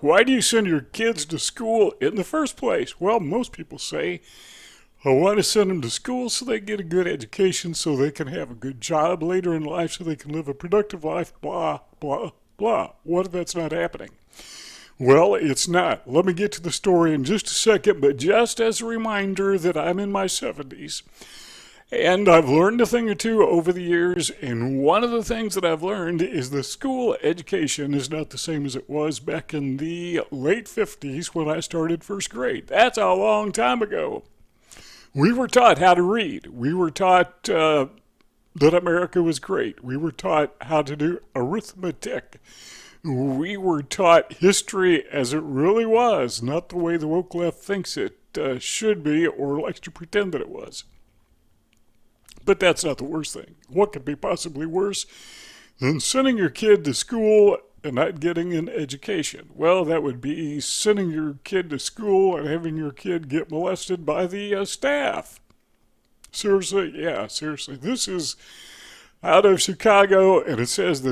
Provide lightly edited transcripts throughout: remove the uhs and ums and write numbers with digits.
Why do you send your kids to school in the first place? Well, most people say, I want to send them to school so they get a good education, so they can have a good job later in life, so they can live a productive life, blah, blah, blah. What if that's not happening? Well, it's not. Let me get to the story in just a second, but just as a reminder that I'm in my 70s, and I've learned a thing or two over the years, and one of the things that I've learned is the school education is not the same as it was back in the late 50s when I started first grade. That's a long time ago. We were taught how to read. We were taught that America was great. We were taught how to do arithmetic. We were taught history as it really was, not the way the woke left thinks it should be or likes to pretend that it was. But that's not the worst thing. What could be possibly worse than sending your kid to school and not getting an education? Well, that would be sending your kid to school and having your kid get molested by the staff. Seriously? Yeah, seriously. This is out of Chicago, and it says that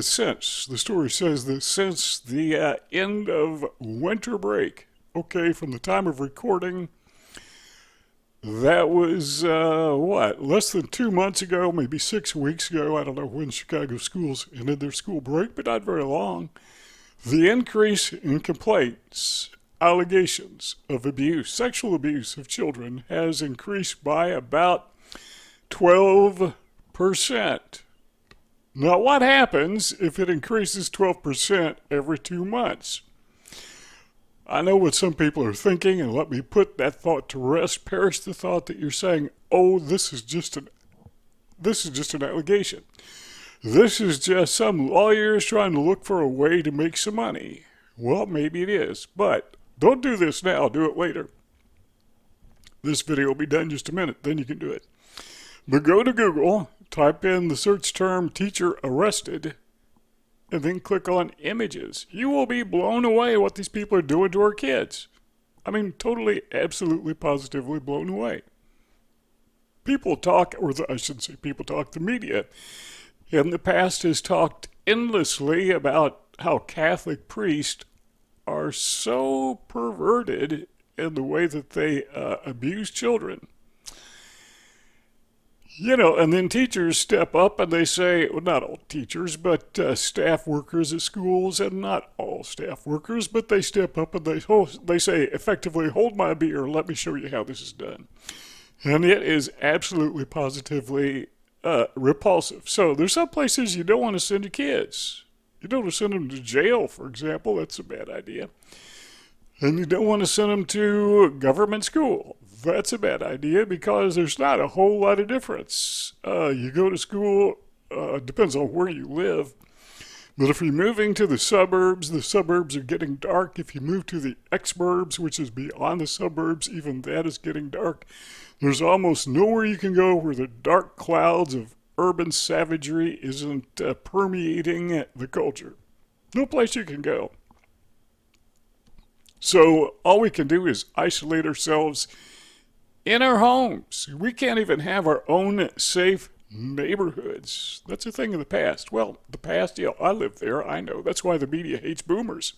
the story says that since the end of winter break, okay, from the time of recording, that was, less than 2 months ago, maybe 6 weeks ago. I don't know when Chicago schools ended their school break, but not very long. The increase in complaints, allegations of abuse, sexual abuse of children has increased by about 12%. Now, what happens if it increases 12% every 2 months? I know what some people are thinking, and let me put that thought to rest. Perish the thought that you're saying, "Oh, this is just an allegation. This is just some lawyers trying to look for a way to make some money." Well, maybe it is, but don't do this now. Do it later. This video will be done in just a minute. Then you can do it. But go to Google, type in the search term "teacher arrested," and then click on images. You will be blown away what these people are doing to our kids. I mean, totally, absolutely, positively blown away. People talk, or I shouldn't say people talk, the media in the past has talked endlessly about how Catholic priests are so perverted in the way that they abuse children. You know, and then teachers step up and they say, well, not all teachers, but staff workers at schools, and not all staff workers, but they step up and they say, effectively, "Hold my beer, let me show you how this is done." And it is absolutely, positively repulsive. So there's some places you don't want to send your kids. You don't want to send them to jail, for example. That's a bad idea. And you don't want to send them to government school. That's a bad idea because there's not a whole lot of difference. You go to school, depends on where you live. But if you're moving to the suburbs are getting dark. If you move to the exurbs, which is beyond the suburbs, even that is getting dark. There's almost nowhere you can go where the dark clouds of urban savagery isn't permeating the culture. No place you can go. So all we can do is isolate ourselves in our homes. We can't even have our own safe neighborhoods. That's a thing of the past. Well, the past, yeah, I lived there. I know. That's why the media hates boomers.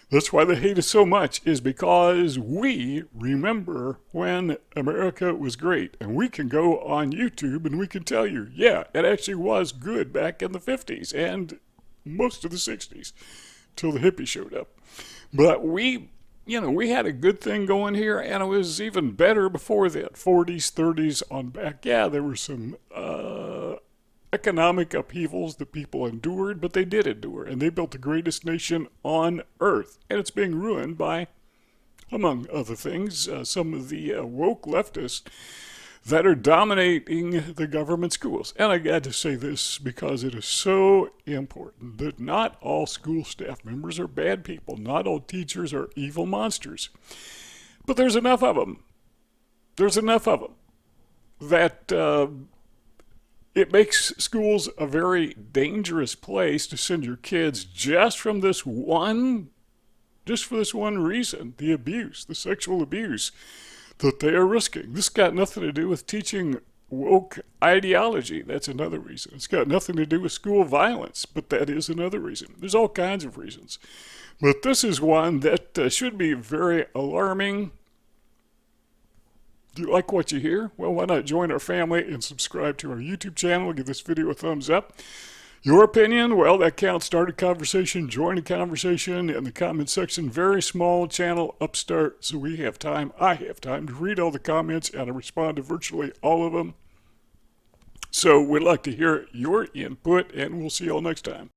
That's why they hate us so much, is because we remember when America was great. And we can go on YouTube and we can tell you, yeah, it actually was good back in the 50s and most of the 60s till the hippies showed up. But we had a good thing going here, and it was even better before that. 40s, 30s on back. Yeah, there were some economic upheavals that people endured, but they did endure, and they built the greatest nation on earth. And it's being ruined by, among other things, some of the woke leftists that are dominating the government schools. And I got to say this because it is so important that not all school staff members are bad people. Not all teachers are evil monsters. But there's enough of them. There's enough of them that it makes schools a very dangerous place to send your kids just for this one reason, the abuse, the sexual abuse that they are risking. This got nothing to do with teaching woke ideology. That's another reason. It's got nothing to do with school violence, but that is another reason. There's all kinds of reasons. But this is one that should be very alarming. Do you like what you hear? Well, why not join our family and subscribe to our YouTube channel? Give this video a thumbs up. Your opinion, well, that counts. Start a conversation, join a conversation in the comment section. Very small channel upstart, so we have time, I have time to read all the comments and to respond to virtually all of them. So we'd like to hear your input, and we'll see you all next time.